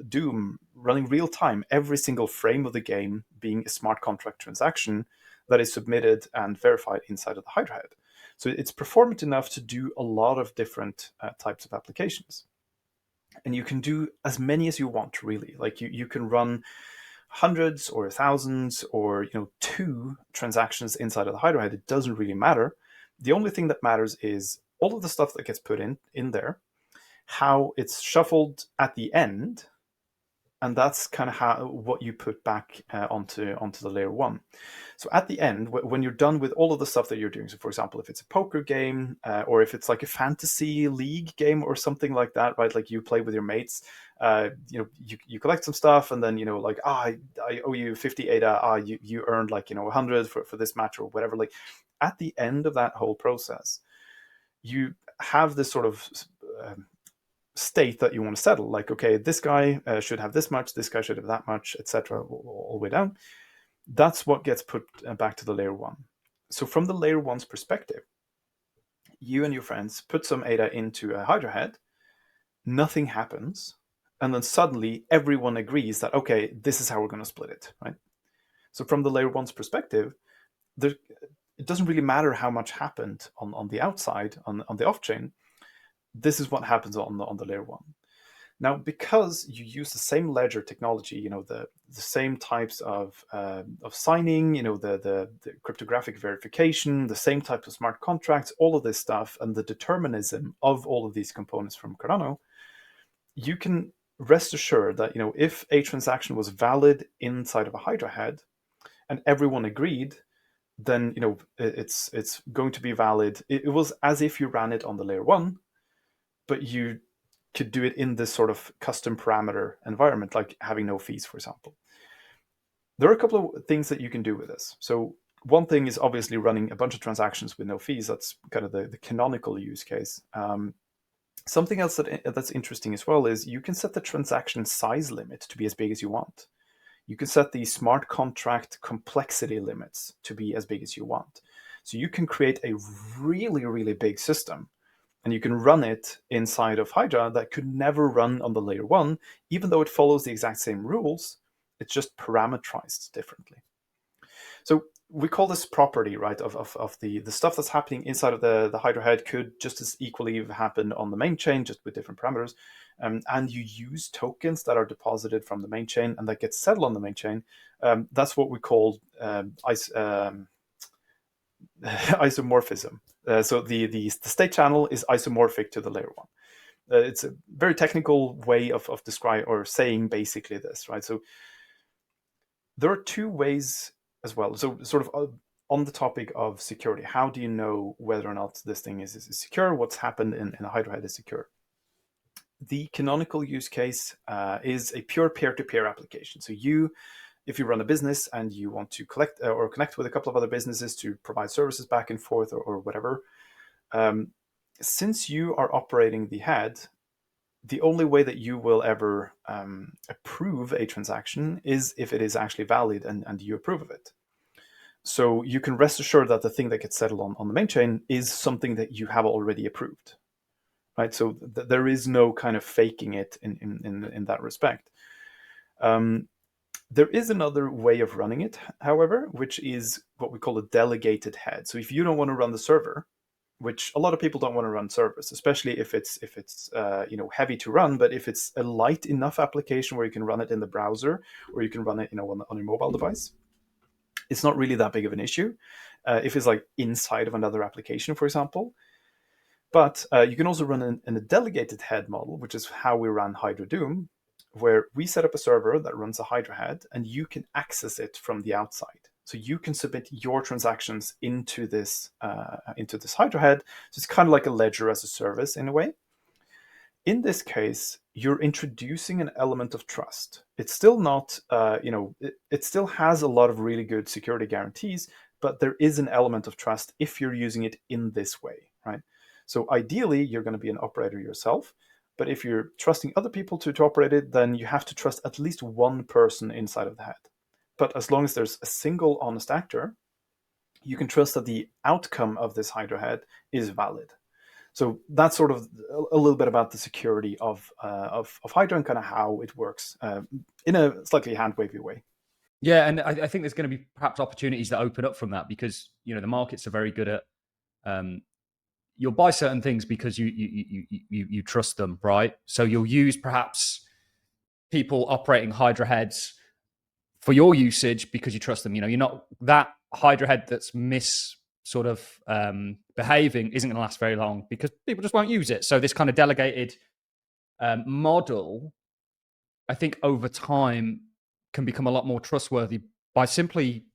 Doom running real time, every single frame of the game being a smart contract transaction that is submitted and verified inside of the Hydra head. So it's performant enough to do a lot of different types of applications. And you can do as many as you want, really. Like you can run hundreds or thousands or 2 transactions inside of the Hydra head. It doesn't really matter. The only thing that matters is all of the stuff that gets put in there, how it's shuffled at the end, and that's kind of what you put back onto the layer one. So at the end, when you're done with all of the stuff that you're doing, so for example, if it's a poker game or if it's like a fantasy league game or something like that, right? Like you play with your mates, you collect some stuff, and then like I owe you 50 ADA. You earned like 100 for this match or whatever. Like at the end of that whole process, you have this sort of state that you want to settle, like, okay, this guy should have this much, this guy should have that much, etc., all the way down. That's what gets put back to the layer one. So from the layer one's perspective, you and your friends put some ADA into a Hydra head, nothing happens, and then suddenly everyone agrees that, okay, this is how we're going to split it, right? So from the layer one's perspective, it doesn't really matter how much happened on the outside, on the off-chain. This is what happens on the layer one. Now, because you use the same ledger technology, the same types of signing, the cryptographic verification, the same type of smart contracts, all of this stuff, and the determinism of all of these components from Cardano, you can rest assured that if a transaction was valid inside of a Hydra head and everyone agreed, then it's going to be valid. It was as if you ran it on the layer one, but you could do it in this sort of custom parameter environment, like having no fees, for example. There are a couple of things that you can do with this. So one thing is obviously running a bunch of transactions with no fees. That's kind of the canonical use case. Something else that's interesting as well is you can set the transaction size limit to be as big as you want. You can set the smart contract complexity limits to be as big as you want. So you can create a really, really big system, and you can run it inside of Hydra that could never run on the layer one, even though it follows the exact same rules. It's just parameterized differently. So we call this property, right, of the stuff that's happening inside of the Hydra head could just as equally happen on the main chain, just with different parameters. And you use tokens that are deposited from the main chain and that get settled on the main chain. That's what we call isomorphism. So the state channel is isomorphic to the layer one. It's a very technical way of describing or saying basically this, right? So there are 2 ways as well. So sort of on the topic of security, how do you know whether or not this thing is secure? What's happened in a Hydra head is secure? The canonical use case is a pure peer-to-peer application. So if you run a business and you want to collect or connect with a couple of other businesses to provide services back and forth or whatever, since you are operating the head, the only way that you will ever approve a transaction is if it is actually valid and you approve of it. So you can rest assured that the thing that gets settled on the main chain is something that you have already approved, right? So there is no kind of faking it in that respect. There is another way of running it, however, which is what we call a delegated head. So if you don't want to run the server, which a lot of people don't want to run servers, especially if it's heavy to run, but if it's a light enough application where you can run it in the browser or you can run it on your mobile device, it's not really that big of an issue. If it's like inside of another application, for example. But you can also run in a delegated head model, which is how we run Hydra Doom, where we set up a server that runs a Hydra head and you can access it from the outside. So you can submit your transactions into this Hydra head. So it's kind of like a ledger as a service in a way. In this case, you're introducing an element of trust. It's still not, it still has a lot of really good security guarantees, but there is an element of trust if you're using it in this way, right? So ideally, you're going to be an operator yourself, but if you're trusting other people to operate it, then you have to trust at least one person inside of the head. But as long as there's a single honest actor, you can trust that the outcome of this Hydra head is valid. So that's sort of a little bit about the security of Hydra and kind of how it works in a slightly hand-wavy way. Yeah, and I think there's going to be perhaps opportunities that open up from that because the markets are very good at you'll buy certain things because you trust them, right? So you'll use perhaps people operating Hydra heads for your usage because you trust them. You're not that Hydra head that's sort of behaving isn't going to last very long because people just won't use it. So this kind of delegated model, I think over time can become a lot more trustworthy by simply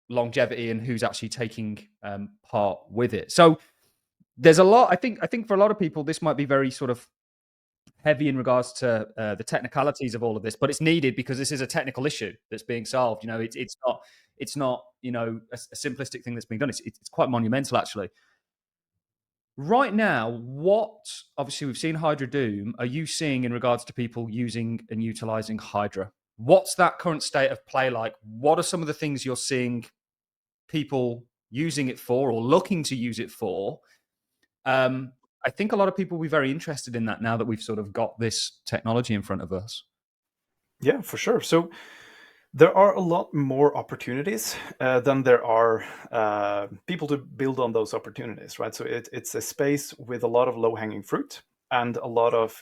longevity and who's actually taking part with it. So there's a lot. I think for a lot of people, this might be very sort of heavy in regards to the technicalities of all of this, but it's needed because this is a technical issue that's being solved. It's not a simplistic thing that's being done. It's quite monumental actually. Right now, what obviously we've seen Hydra Doom. Are you seeing in regards to people using and utilizing Hydra? What's that current state of play like? What are some of the things you're seeing people using it for or looking to use it for? I think a lot of people will be very interested in that now that we've sort of got this technology in front of us. Yeah, for sure. So there are a lot more opportunities than there are people to build on those opportunities, right? So it's a space with a lot of low-hanging fruit and a lot of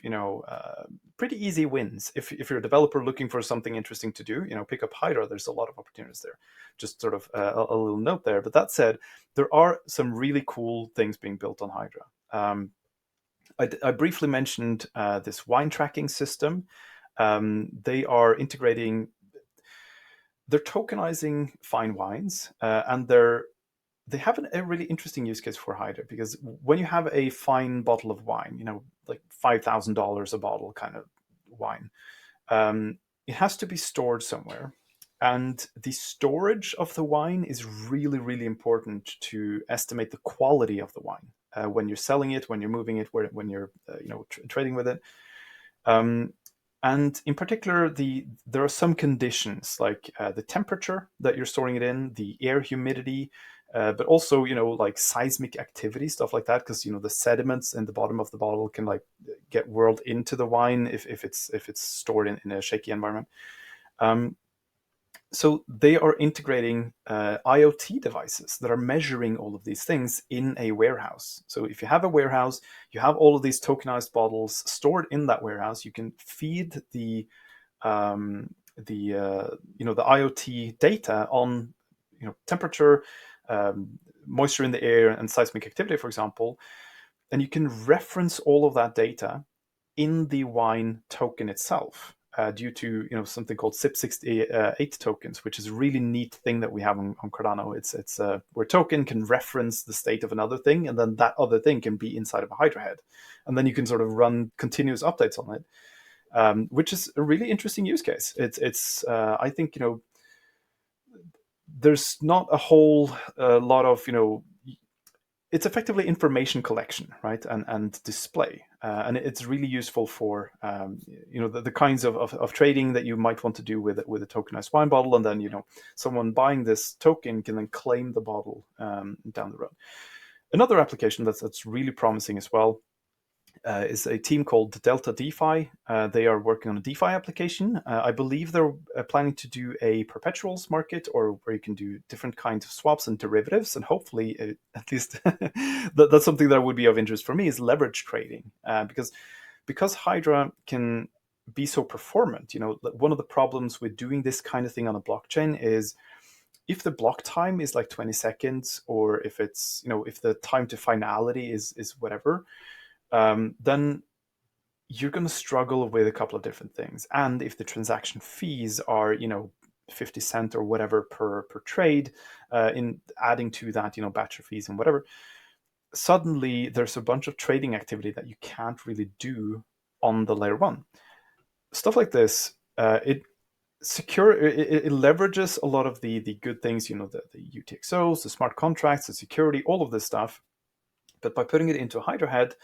pretty easy wins. If you're a developer looking for something interesting to do, pick up Hydra. There's a lot of opportunities there. Just sort of a little note there. But that said, there are some really cool things being built on Hydra. I briefly mentioned this wine tracking system. They are integrating, they're tokenizing fine wines, and they have a really interesting use case for Hydra because when you have a fine bottle of wine, like $5,000 a bottle kind of wine, it has to be stored somewhere. And the storage of the wine is really, really important to estimate the quality of the wine when you're selling it, when you're moving it, when you're trading with it. And in particular, there are some conditions like the temperature that you're storing it in, the air humidity, but also like seismic activity, stuff like that, because the sediments in the bottom of the bottle can like get whirled into the wine if it's stored in a shaky environment. So they are integrating IoT devices that are measuring all of these things in a warehouse. So if you have a warehouse, you have all of these tokenized bottles stored in that warehouse. You can feed the IoT data on temperature, moisture in the air, and seismic activity, for example, and you can reference all of that data in the wine token itself. Due to something called SIP68 tokens, which is a really neat thing that we have on Cardano. It's where a token can reference the state of another thing, and then that other thing can be inside of a Hydra head, and then you can sort of run continuous updates on it, which is a really interesting use case. It's I think there's not a whole lot of it's effectively information collection, right, and display, and it's really useful for the kinds of trading that you might want to do with a tokenized wine bottle, and then someone buying this token can then claim the bottle down the road. Another application that's really promising as well is a team called Delta DeFi. They are working on a DeFi application. I believe they're planning to do a perpetuals market, or where you can do different kinds of swaps and derivatives. And hopefully, at least that's something that would be of interest for me, is leverage trading. Because Hydra can be so performant, one of the problems with doing this kind of thing on a blockchain is if the block time is like 20 seconds, or if it's, if the time to finality is whatever, then you're going to struggle with a couple of different things. And if the transaction fees are, 50 cent or whatever per trade, in adding to that, batcher fees and whatever, suddenly there's a bunch of trading activity that you can't really do on the layer one. Stuff like this, it leverages a lot of the good things, the UTXOs, the smart contracts, the security, all of this stuff. But by putting it into a Hydra head,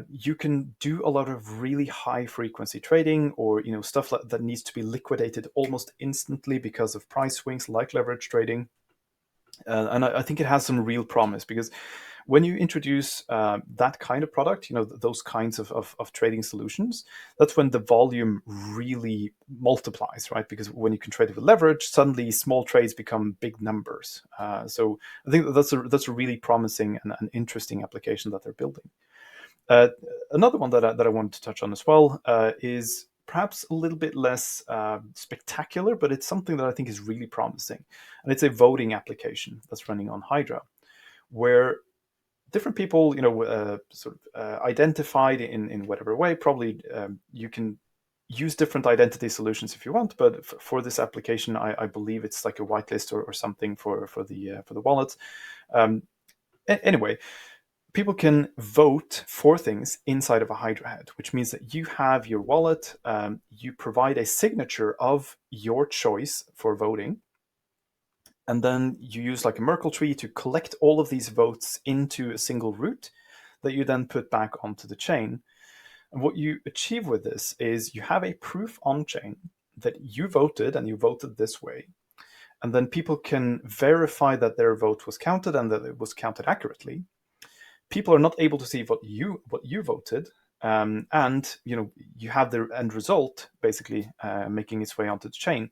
you can do a lot of really high frequency trading, or stuff that needs to be liquidated almost instantly because of price swings, like leverage trading. And I think it has some real promise, because when you introduce that kind of product, those kinds of trading solutions, that's when the volume really multiplies, right? Because when you can trade it with leverage, suddenly small trades become big numbers. So I think that's a really promising and an interesting application that they're building. Another one that I wanted to touch on as well is perhaps a little bit less spectacular, but it's something that I think is really promising. And it's a voting application that's running on Hydra, where different people, identified in whatever way. Probably you can use different identity solutions if you want, but for this application, I believe it's like a whitelist or something for the wallet. Anyway, people can vote for things inside of a Hydra head, which means that you have your wallet, you provide a signature of your choice for voting, and then you use like a Merkle tree to collect all of these votes into a single root that you then put back onto the chain. And what you achieve with this is you have a proof on chain that you voted, and you voted this way. And then people can verify that their vote was counted and that it was counted accurately. People are not able to see what you voted, and you have the end result basically making its way onto the chain.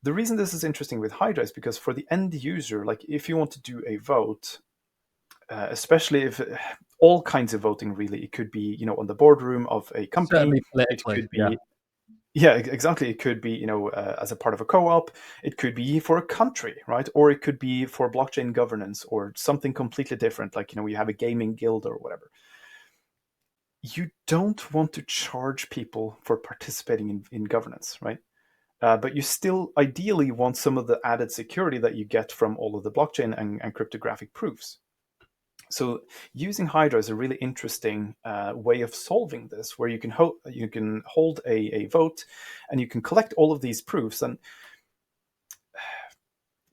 The reason this is interesting with Hydra is because for the end user, like if you want to do a vote, especially if all kinds of voting, really, it could be on the boardroom of a company. Certainly It politically, could be, yeah, exactly. It could be as a part of a co-op. It could be for a country, right? Or it could be for blockchain governance or something completely different, like you have a gaming guild or whatever. You don't want to charge people for participating in governance, right? But you still ideally want some of the added security that you get from all of the blockchain and cryptographic proofs. So using Hydra is a really interesting way of solving this, where you can hold a vote, and you can collect all of these proofs. And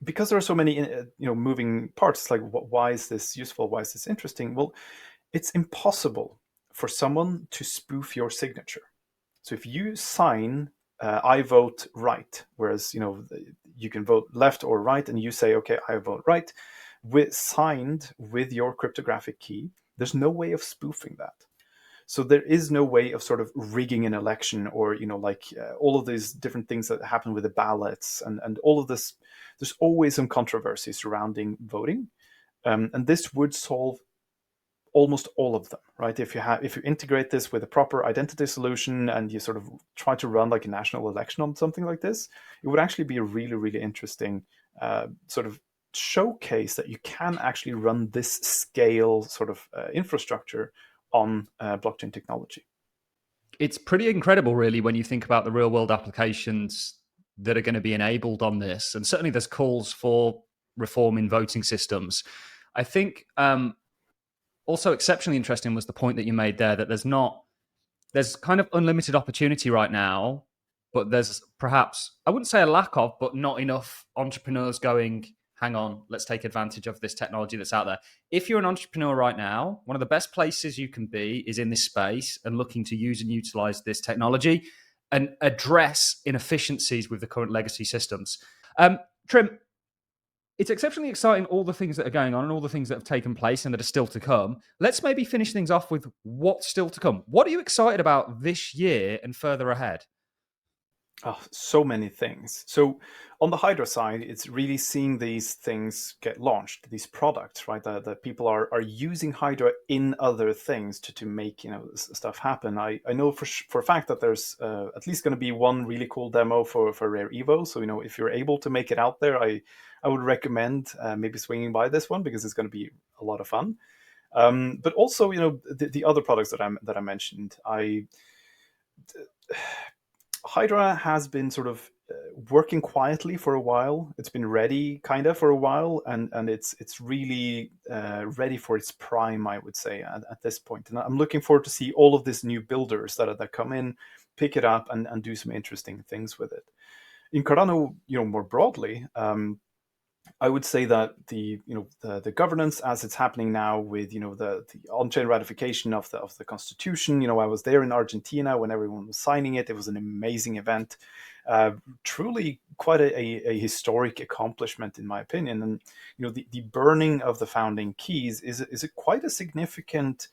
because there are so many moving parts, like why is this useful? Why is this interesting? Well, it's impossible for someone to spoof your signature. So if you sign, I vote right, whereas you can vote left or right, and you say, okay, I vote right, signed with your cryptographic key, there's no way of spoofing that. So there is no way of sort of rigging an election, or all of these different things that happen with the ballots and all of this. There's always some controversy surrounding voting, and this would solve almost all of them, right? If you integrate this with a proper identity solution, and you sort of try to run like a national election on something like this, it would actually be a really, really interesting sort of showcase that you can actually run this scale sort of infrastructure on blockchain technology. It's pretty incredible, really, when you think about the real world applications that are going to be enabled on this. And certainly there's calls for reform in voting systems. I think also exceptionally interesting was the point that you made there, that there's kind of unlimited opportunity right now, but there's perhaps, I wouldn't say a lack of, but not enough entrepreneurs going, hang on, let's take advantage of this technology that's out there. If you're an entrepreneur right now, one of the best places you can be is in this space and looking to use and utilize this technology and address inefficiencies with the current legacy systems. Trym, it's exceptionally exciting, all the things that are going on and all the things that have taken place and that are still to come. Let's maybe finish things off with what's still to come. What are you excited about this year and further ahead? Oh, so many things. So on the Hydra side, it's really seeing these things get launched, these products, right? That people are using Hydra in other things to make stuff happen. I know for a fact that there's at least going to be one really cool demo for Rare Evo. So if you're able to make it out there, I would recommend maybe swinging by this one, because it's going to be a lot of fun. But also the other products that I mentioned, Hydra has been sort of working quietly for a while. It's been ready, kind of, for a while, and it's really ready for its prime, I would say, at this point. And I'm looking forward to see all of these new builders that come in, pick it up, and do some interesting things with it. In Cardano, more broadly, I would say that the governance as it's happening now with the on-chain ratification of the constitution. I was there in Argentina when everyone was signing it. It was an amazing event, truly quite a historic accomplishment in my opinion. And the burning of the founding keys is quite a significant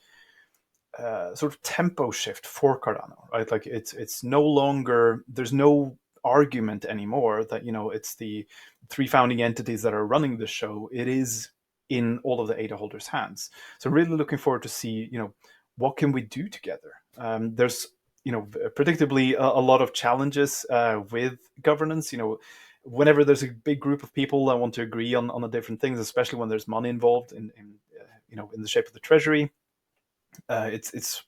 sort of tempo shift for Cardano, right? Like it's no longer, there's no argument anymore that it's the three founding entities that are running the show. It is in all of the ADA holders' hands. So really looking forward to see what can we do together. There's predictably a lot of challenges with governance. Whenever there's a big group of people that want to agree on the different things, especially when there's money involved in the shape of the treasury. It's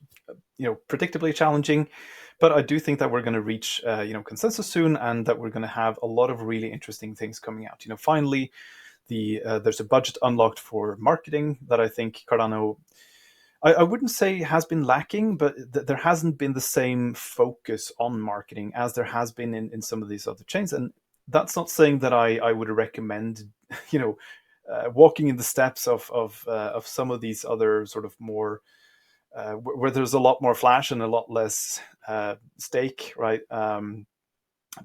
predictably challenging, but I do think that we're going to reach consensus soon, and that we're going to have a lot of really interesting things coming out. Finally, there's a budget unlocked for marketing that I think Cardano, I wouldn't say has been lacking, but there hasn't been the same focus on marketing as there has been in some of these other chains. And that's not saying that I would recommend walking in the steps of some of these other sort of more where there's a lot more flash and a lot less stake, right?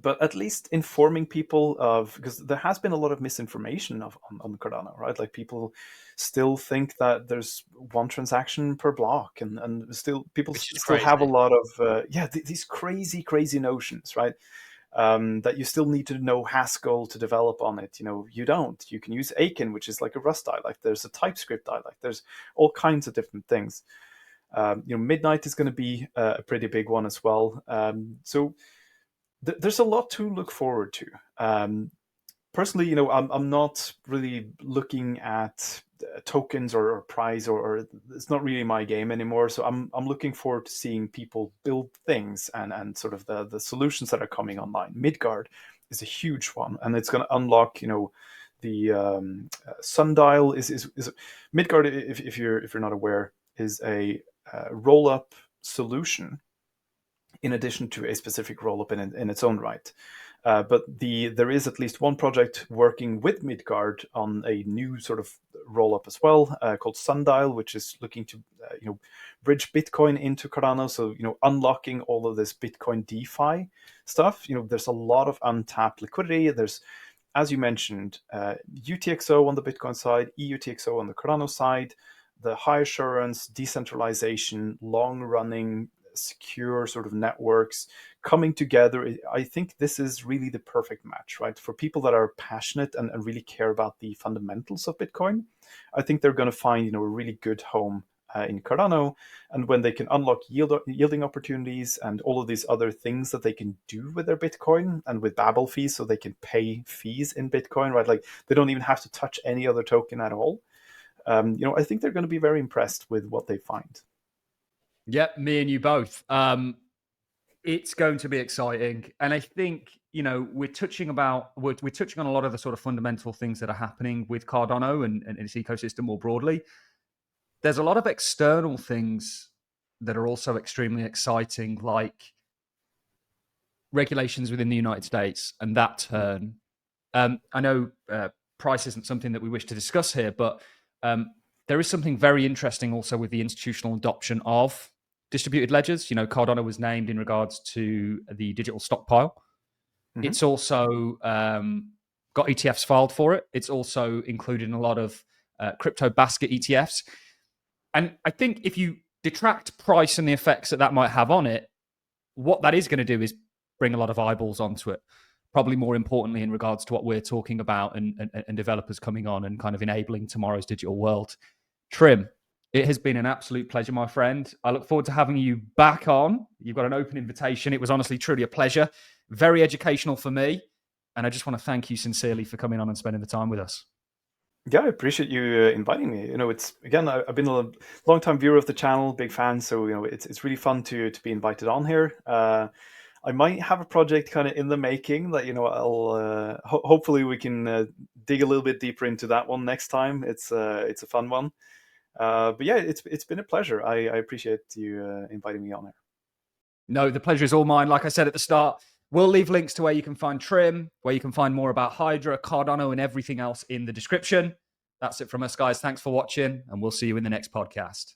But at least informing people because there has been a lot of misinformation on Cardano, right? Like people still think that there's one transaction per block, and people Which is still have a crazy. lot of these crazy notions, right? That you still need to know Haskell to develop on it. You don't. You can use Aiken, which is like a Rust dialect. There's a TypeScript dialect. There's all kinds of different things. Midnight is going to be a pretty big one as well. So there's a lot to look forward to. Personally, I'm not really looking at tokens or prize, or it's not really my game anymore. So I'm looking forward to seeing people build things and sort of the solutions that are coming online. Midgard is a huge one, and it's going to unlock the sundial is Midgard. If you're not aware, is a roll up solution in addition to a specific rollup in its own right. But there is at least one project working with Midgard on a new sort of rollup as well, called Sundial, which is looking to bridge Bitcoin into Cardano. So unlocking all of this Bitcoin DeFi stuff. There's a lot of untapped liquidity. There's, as you mentioned, UTXO on the Bitcoin side, EUTXO on the Cardano side, the high assurance, decentralization, long running, secure sort of networks coming together. I think this is really the perfect match, right? For people that are passionate and really care about the fundamentals of Bitcoin, I think they're going to find a really good home in Cardano. And when they can unlock yielding opportunities and all of these other things that they can do with their Bitcoin, and with Babel fees, so they can pay fees in Bitcoin, right? Like they don't even have to touch any other token at all. I think they're going to be very impressed with what they find. Yep, me and you both. It's going to be exciting, and I think we're touching on a lot of the sort of fundamental things that are happening with Cardano and its ecosystem more broadly. There's a lot of external things that are also extremely exciting, like regulations within the United States and that turn. I know price isn't something that we wish to discuss here, but there is something very interesting also with the institutional adoption of distributed ledgers. Cardano was named in regards to the digital stockpile. Mm-hmm. It's also got ETFs filed for it. It's also included in a lot of crypto basket ETFs. And I think if you detract price and the effects that might have on it, what that is going to do is bring a lot of eyeballs onto it. Probably more importantly in regards to what we're talking about and developers coming on and kind of enabling tomorrow's digital world. Trym, it has been an absolute pleasure, my friend. I look forward to having you back on. You've got an open invitation. It was honestly truly a pleasure. Very educational for me. And I just want to thank you sincerely for coming on and spending the time with us. Yeah, I appreciate you inviting me. It's again, I've been a long time viewer of the channel, big fan. So it's really fun to be invited on here. I might have a project kind of in the making that I'll hopefully we can dig a little bit deeper into that one next time. It's a fun one. But yeah, it's been a pleasure. I appreciate you inviting me on here. No, the pleasure is all mine. Like I said at the start, we'll leave links to where you can find Trym, where you can find more about Hydra, Cardano, and everything else in the description. That's it from us, guys. Thanks for watching, and we'll see you in the next podcast.